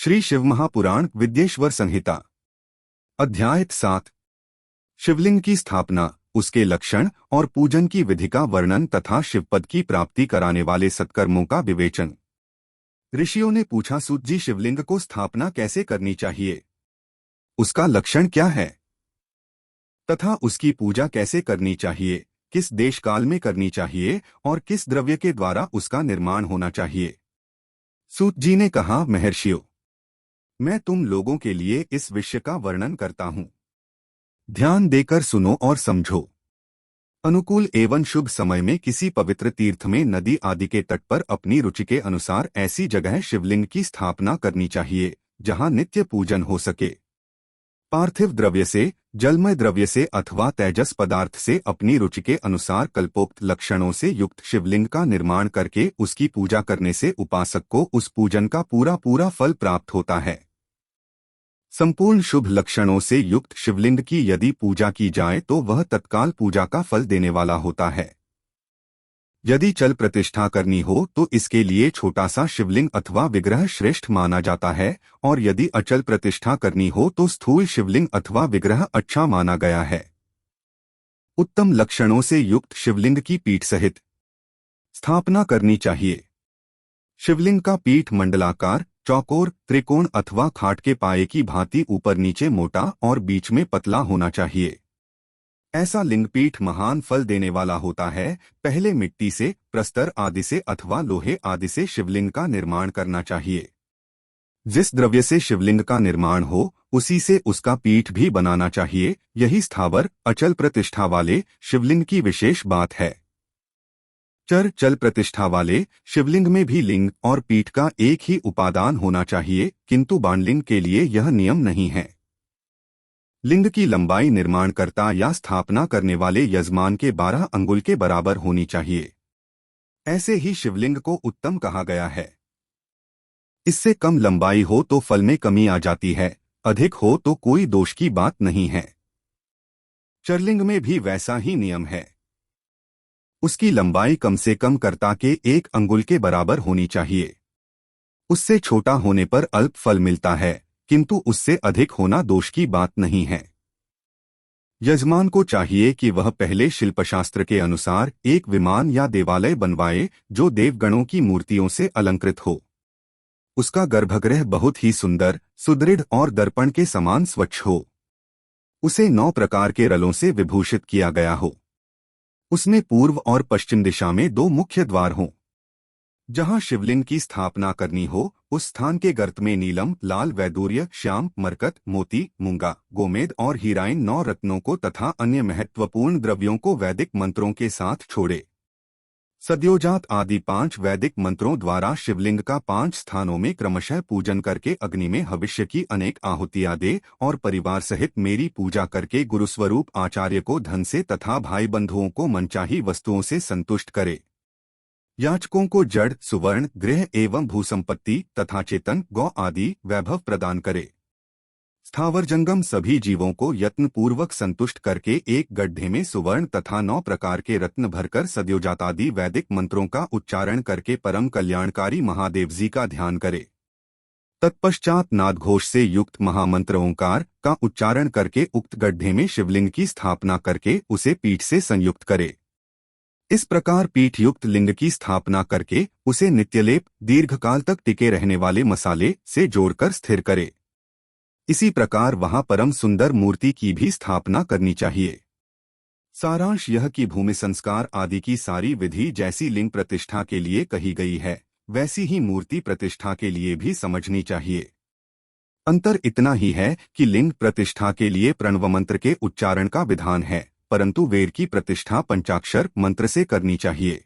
श्री शिव महापुराण विद्येश्वर संहिता अध्याय 7 शिवलिंग की स्थापना, उसके लक्षण और पूजन की विधि का वर्णन तथा शिवपद की प्राप्ति कराने वाले सत्कर्मों का विवेचन। ऋषियों ने पूछा, सूत जी, शिवलिंग को स्थापना कैसे करनी चाहिए, उसका लक्षण क्या है तथा उसकी पूजा कैसे करनी चाहिए, किस देश काल में करनी चाहिए और किस द्रव्य के द्वारा उसका निर्माण होना चाहिए। सूत जी ने कहा, महर्षियों, मैं तुम लोगों के लिए इस विषय का वर्णन करता हूं। ध्यान देकर सुनो और समझो। अनुकूल एवं शुभ समय में किसी पवित्र तीर्थ में, नदी आदि के तट पर अपनी रुचि के अनुसार ऐसी जगह शिवलिंग की स्थापना करनी चाहिए जहां नित्य पूजन हो सके। पार्थिव द्रव्य से, जलमय द्रव्य से अथवा तेजस पदार्थ से अपनी रुचि के अनुसार कल्पोक्त लक्षणों से युक्त शिवलिंग का निर्माण करके उसकी पूजा करने से उपासक को उस पूजन का पूरा पूरा फल प्राप्त होता है। संपूर्ण शुभ लक्षणों से युक्त शिवलिंग की यदि पूजा की जाए तो वह तत्काल पूजा का फल देने वाला होता है। यदि चल प्रतिष्ठा करनी हो तो इसके लिए छोटा सा शिवलिंग अथवा विग्रह श्रेष्ठ माना जाता है, और यदि अचल प्रतिष्ठा करनी हो तो स्थूल शिवलिंग अथवा विग्रह अच्छा माना गया है। उत्तम लक्षणों से युक्त शिवलिंग की पीठ सहित स्थापना करनी चाहिए। शिवलिंग का पीठ मंडलाकार, चौकोर, त्रिकोण अथवा खाट के पाए की भांति ऊपर नीचे मोटा और बीच में पतला होना चाहिए। ऐसा लिंगपीठ महान फल देने वाला होता है। पहले मिट्टी से, प्रस्तर आदि से अथवा लोहे आदि से शिवलिंग का निर्माण करना चाहिए। जिस द्रव्य से शिवलिंग का निर्माण हो उसी से उसका पीठ भी बनाना चाहिए। यही स्थावर अचल प्रतिष्ठा वाले शिवलिंग की विशेष बात है। चर चल प्रतिष्ठा वाले शिवलिंग में भी लिंग और पीठ का एक ही उपादान होना चाहिए, किंतु बाणलिंग के लिए यह नियम नहीं है। लिंग की लंबाई निर्माणकर्ता या स्थापना करने वाले यजमान के 12 अंगुल के बराबर होनी चाहिए। ऐसे ही शिवलिंग को उत्तम कहा गया है। इससे कम लंबाई हो तो फल में कमी आ जाती है, अधिक हो तो कोई दोष की बात नहीं है। चरलिंग में भी वैसा ही नियम है। उसकी लंबाई कम से कम कर्ता के 1 अंगुल के बराबर होनी चाहिए। उससे छोटा होने पर अल्प फल मिलता है, किंतु उससे अधिक होना दोष की बात नहीं है। यजमान को चाहिए कि वह पहले शिल्पशास्त्र के अनुसार एक विमान या देवालय बनवाए जो देवगणों की मूर्तियों से अलंकृत हो। उसका गर्भगृह बहुत ही सुंदर, सुदृढ़ और दर्पण के समान स्वच्छ हो। उसे 9 प्रकार के रलों से विभूषित किया गया हो। उसमें पूर्व और पश्चिम दिशा में 2 मुख्य द्वार हों। जहां शिवलिंग की स्थापना करनी हो उस स्थान के गर्त में नीलम, लाल, वैदूर्य, श्याम, मरकत, मोती, मूंगा, गोमेद और हीराइन 9 रत्नों को तथा अन्य महत्वपूर्ण द्रव्यों को वैदिक मंत्रों के साथ छोड़े। सद्योजात आदि 5 वैदिक मंत्रों द्वारा शिवलिंग का 5 स्थानों में क्रमशः पूजन करके अग्नि में भविष्य की अनेक आहुतियां दे और परिवार सहित मेरी पूजा करके गुरुस्वरूप आचार्य को धन से तथा भाई बंधुओं को मनचाही वस्तुओं से संतुष्ट करे। याचकों को जड़, सुवर्ण, गृह एवं भूसंपत्ति तथा चेतन, गौ आदि वैभव प्रदान करे। स्थावर जंगम सभी जीवों को यत्न पूर्वक संतुष्ट करके एक गड्ढे में सुवर्ण तथा 9 प्रकार के रत्न भरकर सद्योजातादि वैदिक मंत्रों का उच्चारण करके परम कल्याणकारी महादेव जी का ध्यान करे। तत्पश्चात नादघोष से युक्त महामंत्र ओंकार का उच्चारण करके उक्त गड्ढे में शिवलिंग की स्थापना करके उसे पीठ से संयुक्त करे। इस प्रकार पीठ युक्त लिंग की स्थापना करके उसे नित्यलेप, दीर्घकाल तक टिके रहने वाले मसाले से जोड़कर स्थिर करे। इसी प्रकार वहां परम सुंदर मूर्ति की भी स्थापना करनी चाहिए। सारांश यह कि भूमि संस्कार आदि की सारी विधि जैसी लिंग प्रतिष्ठा के लिए कही गई है वैसी ही मूर्ति प्रतिष्ठा के लिए भी समझनी चाहिए। अंतर इतना ही है कि लिंग प्रतिष्ठा के लिए प्रणव मंत्र के उच्चारण का विधान है, परंतु वेद की प्रतिष्ठा पंचाक्षर मंत्र से करनी चाहिए।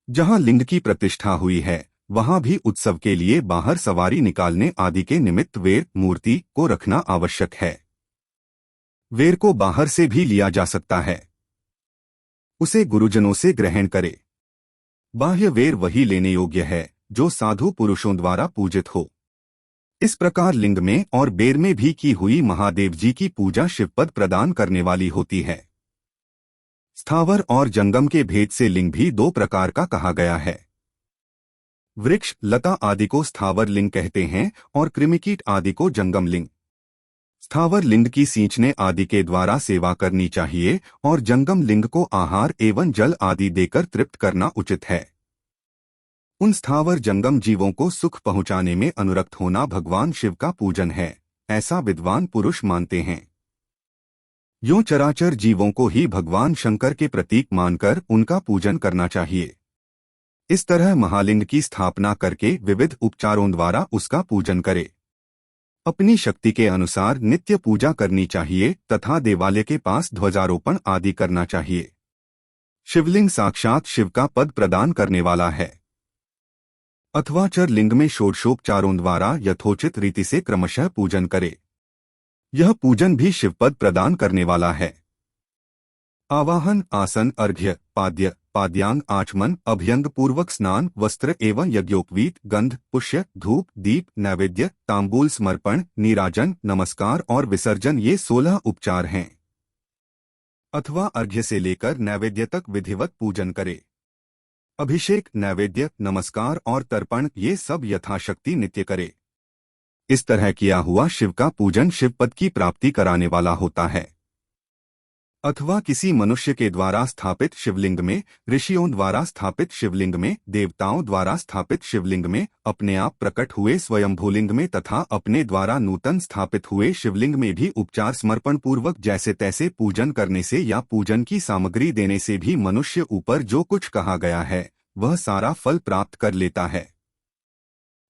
जहां लिंग की प्रतिष्ठा हुई है वहां भी उत्सव के लिए बाहर सवारी निकालने आदि के निमित्त वेद मूर्ति को रखना आवश्यक है। वेद को बाहर से भी लिया जा सकता है। उसे गुरुजनों से ग्रहण करे। बाह्य वेद वही लेने योग्य है जो साधु पुरुषों द्वारा पूजित हो। इस प्रकार लिंग में और बेर में भी की हुई महादेव जी की पूजा शिवपद प्रदान करने वाली होती है। स्थावर और जंगम के भेद से लिंग भी 2 प्रकार का कहा गया है। वृक्ष लता आदि को स्थावर लिंग कहते हैं और कृमिकीट आदि को जंगम लिंग। स्थावर लिंग की सींचने आदि के द्वारा सेवा करनी चाहिए और जंगम लिंग को आहार एवं जल आदि देकर तृप्त करना उचित है। उन स्थावर जंगम जीवों को सुख पहुंचाने में अनुरक्त होना भगवान शिव का पूजन है, ऐसा विद्वान पुरुष मानते हैं। यूं चराचर जीवों को ही भगवान शंकर के प्रतीक मानकर उनका पूजन करना चाहिए। इस तरह महालिंग की स्थापना करके विविध उपचारों द्वारा उसका पूजन करे। अपनी शक्ति के अनुसार नित्य पूजा करनी चाहिए तथा देवालय के पास ध्वजारोपण आदि करना चाहिए। शिवलिंग साक्षात शिव का पद प्रदान करने वाला है। अथवा चर लिंग में षोडशोपचारों द्वारा यथोचित रीति से क्रमशः पूजन करे। यह पूजन भी शिवपद प्रदान करने वाला है। आवाहन, आसन, अर्घ्य, पाद्य, पाद्यांग, आचमन, अभ्यंग पूर्वक स्नान, वस्त्र एवं यज्ञोपवीत, गंध, पुष्य, धूप, दीप, नैवेद्य, तांबूल समर्पण, नीराजन, नमस्कार और विसर्जन ये 16 उपचार हैं। अथवा अर्घ्य से लेकर नैवेद्य तक विधिवत पूजन करे। अभिषेक, नैवेद्य, नमस्कार और तर्पण ये सब यथाशक्ति नित्य करे। इस तरह किया हुआ शिव का पूजन शिवपद की प्राप्ति कराने वाला होता है। अथवा किसी मनुष्य के द्वारा स्थापित शिवलिंग में, ऋषियों द्वारा स्थापित शिवलिंग में, देवताओं द्वारा स्थापित शिवलिंग में, अपने आप प्रकट हुए स्वयंभूलिंग में तथा अपने द्वारा नूतन स्थापित हुए शिवलिंग में भी उपचार समर्पण पूर्वक जैसे तैसे पूजन करने से या पूजन की सामग्री देने से भी मनुष्य ऊपर जो कुछ कहा गया है वह सारा फल प्राप्त कर लेता है।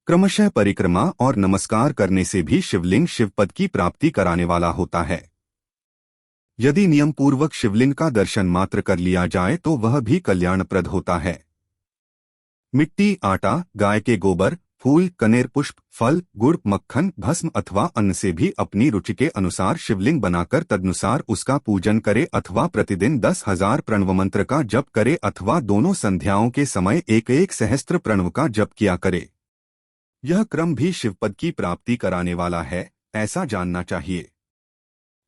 क्रमशः परिक्रमा और नमस्कार करने से भी शिवलिंग शिवपद की प्राप्ति कराने वाला होता है। यदि नियम पूर्वक शिवलिंग का दर्शन मात्र कर लिया जाए तो वह भी कल्याणप्रद होता है। मिट्टी, आटा, गाय के गोबर, फूल, कनेर पुष्प, फल, गुड़, मक्खन, भस्म अथवा अन्न से भी अपनी रुचि के अनुसार शिवलिंग बनाकर तदनुसार उसका पूजन करे अथवा प्रतिदिन 10,000 प्रणव मंत्र का जप करे अथवा दोनों संध्याओं के समय एक एक सहस्त्र प्रणव का जप किया करे। यह क्रम भी शिवपद की प्राप्ति कराने वाला है, ऐसा जानना चाहिए।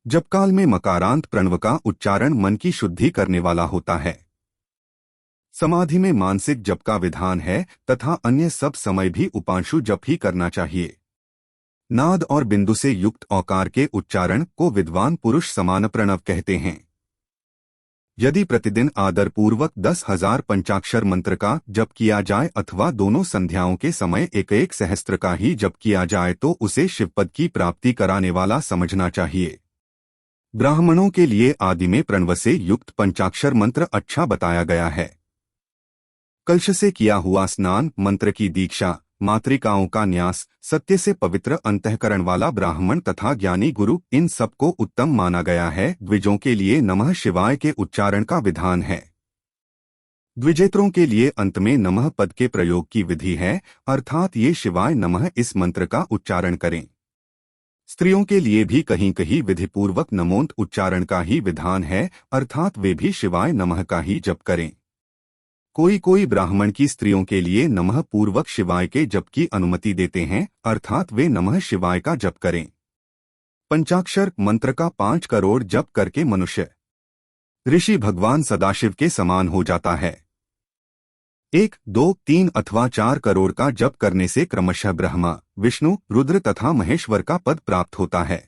जपकाल में मकारांत प्रणव का उच्चारण मन की शुद्धि करने वाला होता है। समाधि में मानसिक जप का विधान है तथा अन्य सब समय भी उपांशु जप ही करना चाहिए। नाद और बिंदु से युक्त औकार के उच्चारण को विद्वान पुरुष समान प्रणव कहते हैं। यदि प्रतिदिन आदरपूर्वक 10,000 पंचाक्षर मंत्र का जप किया जाए अथवा दोनों संध्याओं के समय एक एक सहस्त्र का ही जप किया जाए तो उसे शिवपद की प्राप्ति कराने वाला समझना चाहिए। ब्राह्मणों के लिए आदि में प्रणव से युक्त पंचाक्षर मंत्र अच्छा बताया गया है। कलश से किया हुआ स्नान, मंत्र की दीक्षा, मातृकाओं का न्यास, सत्य से पवित्र अंतःकरण वाला ब्राह्मण तथा ज्ञानी गुरु इन सबको उत्तम माना गया है। द्विजों के लिए नमः शिवाय के उच्चारण का विधान है। द्विजेतरों के लिए अंत में नमः पद के प्रयोग की विधि है, अर्थात ये शिवाय नमः इस मंत्र का उच्चारण करें। स्त्रियों के लिए भी कहीं कहीं विधिपूर्वक नमोन्त उच्चारण का ही विधान है, अर्थात वे भी शिवाय नमः का ही जप करें। कोई कोई ब्राह्मण की स्त्रियों के लिए नमः पूर्वक शिवाय के जप की अनुमति देते हैं, अर्थात वे नमः शिवाय का जप करें। पंचाक्षर मंत्र का 5 करोड़ जप करके मनुष्य ऋषि भगवान सदाशिव के समान हो जाता है। 1, 2, 3 अथवा 4 करोड़ का जप करने से क्रमशः ब्रह्मा, विष्णु, रुद्र तथा महेश्वर का पद प्राप्त होता है।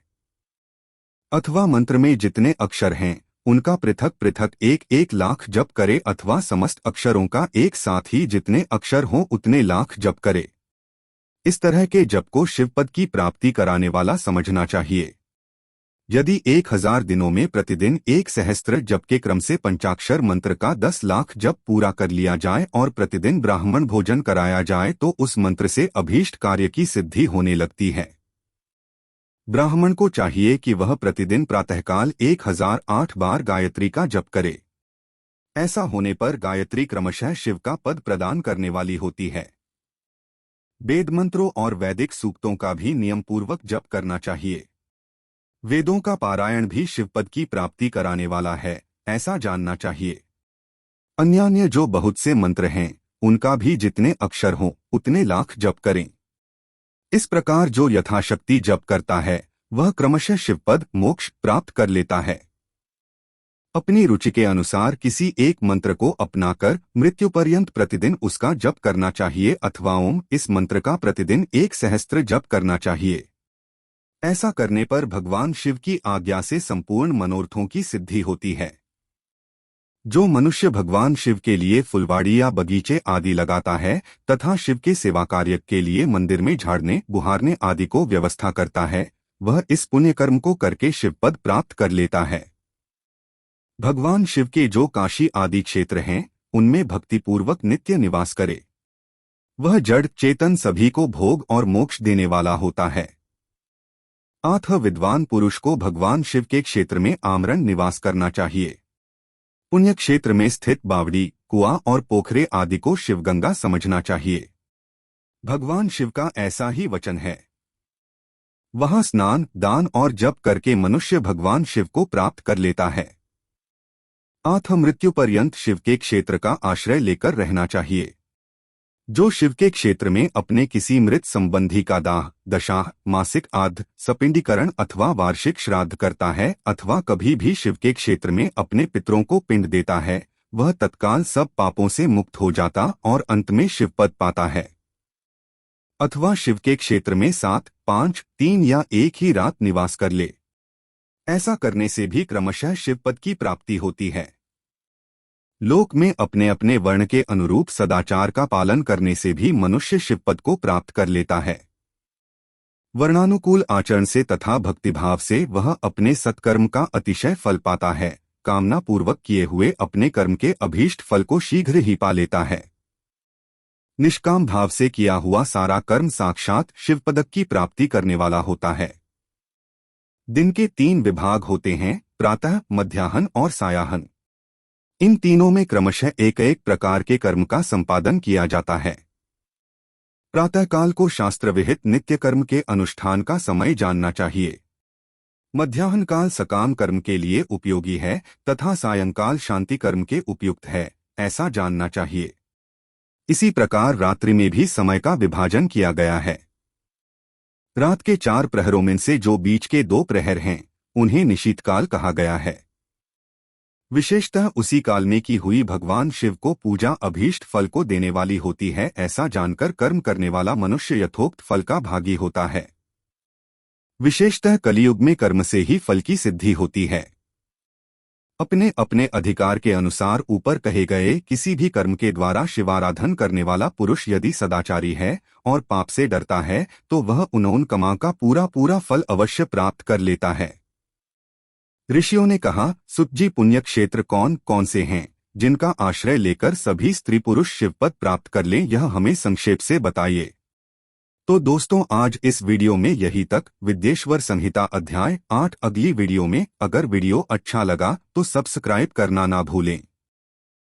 अथवा मंत्र में जितने अक्षर हैं उनका पृथक पृथक 1-1 लाख जप करे अथवा समस्त अक्षरों का एक साथ ही जितने अक्षर हों उतने लाख जप करे। इस तरह के जप को शिवपद की प्राप्ति कराने वाला समझना चाहिए। यदि 1000 दिनों में प्रतिदिन 1 सहस्त्र जप के क्रम से पंचाक्षर मंत्र का 10 लाख जप पूरा कर लिया जाए और प्रतिदिन ब्राह्मण भोजन कराया जाए तो उस मंत्र से अभीष्ट कार्य की सिद्धि होने लगती है। ब्राह्मण को चाहिए कि वह प्रतिदिन प्रातःकाल 1008 बार गायत्री का जप करे। ऐसा होने पर गायत्री क्रमशः शिव का पद प्रदान करने वाली होती है। वेद मंत्रों और वैदिक सूक्तों का भी नियम पूर्वक जप करना चाहिए। वेदों का पारायण भी शिवपद की प्राप्ति कराने वाला है, ऐसा जानना चाहिए। अन्यान्य जो बहुत से मंत्र हैं उनका भी जितने अक्षर हों उतने लाख जप करें। इस प्रकार जो यथाशक्ति जप करता है वह क्रमशः शिवपद मोक्ष प्राप्त कर लेता है। अपनी रुचि के अनुसार किसी एक मंत्र को अपनाकर मृत्यु पर्यंत प्रतिदिन उसका जप करना चाहिए अथवा ओम इस मंत्र का प्रतिदिन 1 सहस्त्र जप करना चाहिए। ऐसा करने पर भगवान शिव की आज्ञा से संपूर्ण मनोरथों की सिद्धि होती है। जो मनुष्य भगवान शिव के लिए फुलवाड़ी या बगीचे आदि लगाता है तथा शिव के सेवा कार्य के लिए मंदिर में झाड़ने बुहारने आदि को व्यवस्था करता है, वह इस पुण्य कर्म को करके शिवपद प्राप्त कर लेता है। भगवान शिव के जो काशी आदि क्षेत्र हैं, उनमें भक्तिपूर्वक नित्य निवास करे। वह जड़ चेतन सभी को भोग और मोक्ष देने वाला होता है। अतः विद्वान पुरुष को भगवान शिव के क्षेत्र में आमरण निवास करना चाहिए। पुण्य क्षेत्र में स्थित बावड़ी, कुआं और पोखरे आदि को शिवगंगा समझना चाहिए। भगवान शिव का ऐसा ही वचन है। वहां स्नान, दान और जप करके मनुष्य भगवान शिव को प्राप्त कर लेता है। अतः मृत्यु पर्यंत शिव के क्षेत्र का आश्रय लेकर रहना चाहिए। जो शिव के क्षेत्र में अपने किसी मृत संबंधी का दाह, दशा, मासिक आद्य, सपिंडीकरण अथवा वार्षिक श्राद्ध करता है अथवा कभी भी शिव के क्षेत्र में अपने पितरों को पिंड देता है, वह तत्काल सब पापों से मुक्त हो जाता और अंत में शिवपद पाता है। अथवा शिव के क्षेत्र में 7, 5, 3 या 1 ही रात निवास कर ले। ऐसा करने से भी क्रमशः शिवपद की प्राप्ति होती है। लोक में अपने अपने वर्ण के अनुरूप सदाचार का पालन करने से भी मनुष्य शिवपद को प्राप्त कर लेता है। वर्णानुकूल आचरण से तथा भक्तिभाव से वह अपने सत्कर्म का अतिशय फल पाता है। कामना पूर्वक किए हुए अपने कर्म के अभीष्ट फल को शीघ्र ही पा लेता है। निष्काम भाव से किया हुआ सारा कर्म साक्षात शिवपदक की प्राप्ति करने वाला होता है। दिन के 3 विभाग होते हैं, प्रातः, मध्याह्न और सायाह्न। इन तीनों में क्रमशः एक एक प्रकार के कर्म का संपादन किया जाता है। प्रातःकाल को शास्त्र विहित नित्य कर्म के अनुष्ठान का समय जानना चाहिए। मध्याह्न काल सकाम कर्म के लिए उपयोगी है तथा सायंकाल शांति कर्म के उपयुक्त है, ऐसा जानना चाहिए। इसी प्रकार रात्रि में भी समय का विभाजन किया गया है। रात के 4 प्रहरों में से जो बीच के 2 प्रहर हैं, उन्हें निशीथकाल कहा गया है। विशेषतः उसी काल में की हुई भगवान शिव को पूजा अभीष्ट फल को देने वाली होती है। ऐसा जानकर कर्म करने वाला मनुष्य यथोक्त फल का भागी होता है। विशेषतः कलियुग में कर्म से ही फल की सिद्धि होती है। अपने अपने अधिकार के अनुसार ऊपर कहे गए किसी भी कर्म के द्वारा शिवाराधन करने वाला पुरुष यदि सदाचारी है और पाप से डरता है तो वह उन्होंने कमा का पूरा पूरा फल अवश्य प्राप्त कर लेता है। ऋषियों ने कहा, सुत जी पुण्य क्षेत्र कौन कौन से हैं जिनका आश्रय लेकर सभी स्त्री पुरुष शिवपद प्राप्त कर लें, यह हमें संक्षेप से बताइए। तो दोस्तों आज इस वीडियो में यही तक। विद्येश्वर संहिता अध्याय 8 अगली वीडियो में। अगर वीडियो अच्छा लगा तो सब्सक्राइब करना ना भूलें।